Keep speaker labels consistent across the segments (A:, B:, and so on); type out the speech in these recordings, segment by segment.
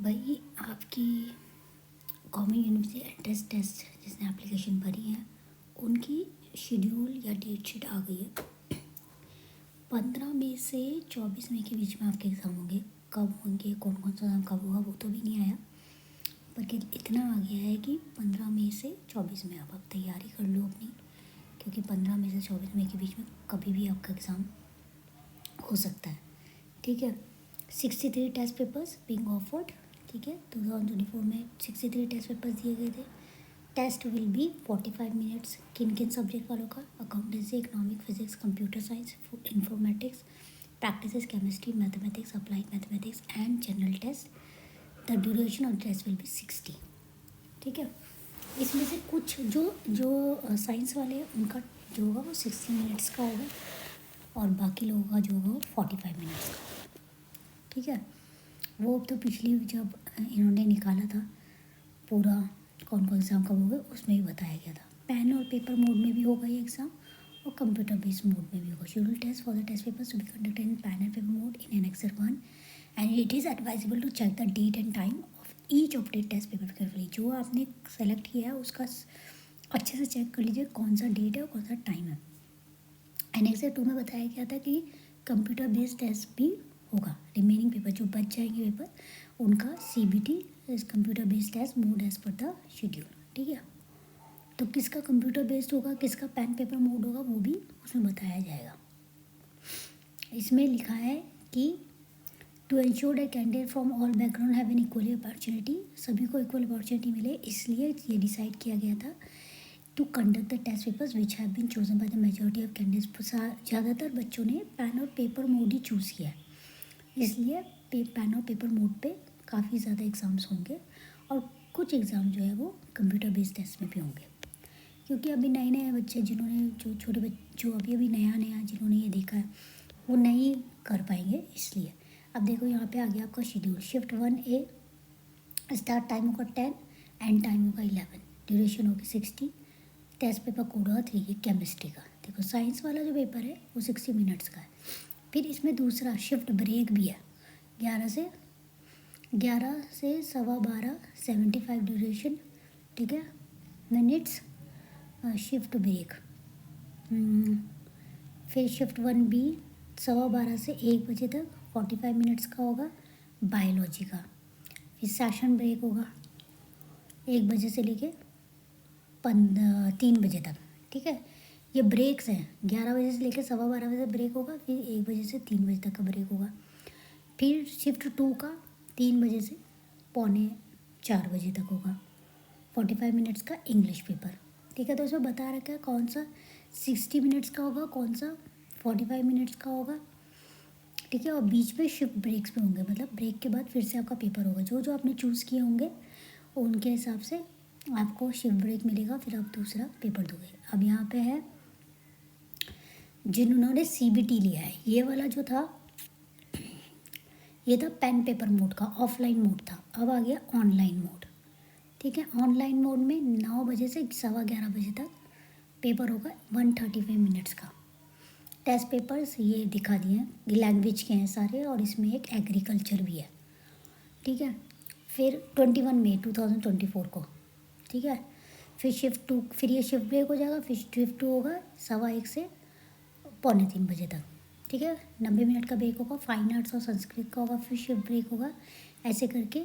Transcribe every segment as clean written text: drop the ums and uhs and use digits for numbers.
A: भाई आपकी common university entrance test जिसने एप्लीकेशन भरी है उनकी शेड्यूल या डेट शीट आ गई है। 15 मई से 24 मई के बीच में आपके एग्ज़ाम होंगे। कब होंगे, कौन कौन सा एग्ज़ाम कब होगा वो तो भी नहीं आया, पर इतना आ गया है कि 15 मई से 24 मई आप तैयारी कर लो अपनी, क्योंकि 15 मई से 24 मई के बीच में कभी भी आपका एग्ज़ाम हो सकता है। ठीक है, 63 टेस्ट पेपर्स बीइंग ऑफर्ड। ठीक है, 2024 में 63 टेस्ट पेपर्स दिए गए थे। Test will be 45 minutes. किन किन सब्जेक्ट वालों का? Accountancy, economic, physics, computer science, informatics, practices, chemistry, mathematics, applied mathematics and general test. The duration of test will be 60। ठीक है, इसमें से कुछ जो जो साइंस वाले हैं उनका जो होगा वो 60 मिनट्स का होगा और बाकी लोगों का जो होगा वो 45 मिनट्स का। ठीक है, वो तो पिछली जब इन्होंने निकाला था पूरा कौन कौन एग्ज़ाम कब होगा उसमें भी बताया गया था। पेन और पेपर मोड में भी होगा ये एग्ज़ाम और कंप्यूटर बेस्ड मोड में भी होगा। Schedule test for the test papers to be conducted in pen and paper mode in annexure 1 and it is advisable to check the date and time of each opted test paper carefully. जो आपने select किया है उसका अच्छे से check कर लीजिए कौन सा डेट है और कौन सा टाइम है। एनेक्सर 2 में बताया गया था कि कंप्यूटर बेस्ड टेस्ट भी होगा। रिमेनिंग पेपर जो बच जाएंगे पेपर उनका CBT is computer based test mode as per the schedule. ठीक है, तो किसका कंप्यूटर बेस्ड होगा, किसका पेन पेपर मोड होगा वो भी उसमें बताया जाएगा। इसमें लिखा है कि to ensure that candidate from all background have an equal opportunity, सभी को इक्वल अपॉर्चुनिटी मिले, इसलिए ये डिसाइड किया गया था to conduct the test papers which have been chosen by the majority of candidates. ज़्यादातर बच्चों ने पेन और पेपर मोड ही चूज़ किया है, इसलिए पेन और पेपर मोड पे काफ़ी ज़्यादा एग्ज़ाम्स होंगे और कुछ एग्ज़ाम जो है वो कंप्यूटर बेस्ड टेस्ट में भी होंगे। क्योंकि अभी नए नए बच्चे जिन्होंने जो छोटे बच्चे जो अभी नया जिन्होंने ये देखा है वो नहीं कर पाएंगे, इसलिए। अब देखो यहाँ पे आ गया आपका schedule. Shift 1A start time होगा 10, एंड टाइम होगा 11, ड्यूरेशन होगी 60, टेस्ट पेपर कोड होगा 3, ये केमिस्ट्री का। देखो साइंस वाला जो पेपर है वो 60 मिनट्स का है। फिर इसमें दूसरा शिफ्ट ब्रेक भी है, 11 से 12:15 75 ड्यूरेशन। ठीक है, मिनट्स शिफ्ट ब्रेक। फिर शिफ्ट 1B 12:15 से 1 बजे तक 45 मिनट्स का होगा बायोलॉजी का। फिर सेशन ब्रेक होगा 1 बजे से लेके 3 बजे तक। ठीक है, ये ब्रेक्स हैं, 11 बजे से लेकर 12:15 बजे ब्रेक होगा, फिर 1 बजे से 3 बजे तक का ब्रेक होगा। फिर शिफ्ट 2 का 3 बजे से 3:45 बजे तक होगा, 45 मिनट्स का इंग्लिश पेपर। ठीक है, तो इसमें बता रखा है कौन सा 60 मिनट्स का होगा, कौन सा 45 मिनट्स का होगा। ठीक है, और बीच में शिफ्ट ब्रेक्स भी होंगे, मतलब ब्रेक के बाद फिर से आपका पेपर होगा। जो जो आपने चूज़ किए होंगे उनके हिसाब से आपको शिफ्ट ब्रेक मिलेगा, फिर आप दूसरा पेपर दोगे। अब यहाँ पे है जिन्होंने CBT लिया है, ये वाला जो था ये था पेन पेपर मोड का, ऑफलाइन मोड था। अब आ गया ऑनलाइन मोड। ठीक है, ऑनलाइन मोड में 9 बजे से 11:15 बजे तक पेपर होगा 135 मिनट्स का। टेस्ट पेपर्स ये दिखा दिए हैं, लैंग्वेज के हैं सारे और इसमें एक एग्रीकल्चर भी है। ठीक है, फिर 21 मई 2024 को। ठीक है, फिर शिफ्ट 2, फिर ये शिफ्ट ब्रेक हो जाएगा, फिर शिफ्ट 2 होगा 1:15 से 2:45 बजे तक। ठीक है, 90 मिनट का ब्रेक होगा, फाइन आर्ट्स और संस्कृत का होगा, फिर शिफ्ट ब्रेक होगा। ऐसे करके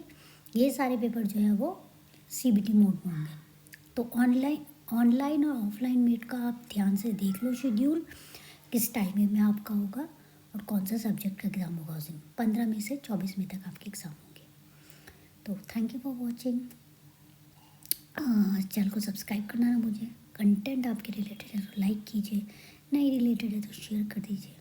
A: ये सारे पेपर जो है वो CBT मोड में होंगे। तो ऑनलाइन और ऑफलाइन मीट का आप ध्यान से देख लो शेड्यूल, किस टाइमिंग में आपका होगा और कौन सा सब्जेक्ट का एग्ज़ाम होगा उस दिन। 15 मई से 24 मई तक आपके एग्ज़ाम होंगे। तो thank you for watching. Channel को सब्सक्राइब करना ना मुझे, कंटेंट आपके रिलेटेड है तो लाइक कीजिए, नहीं रिलेटेड है तो शेयर कर दीजिए।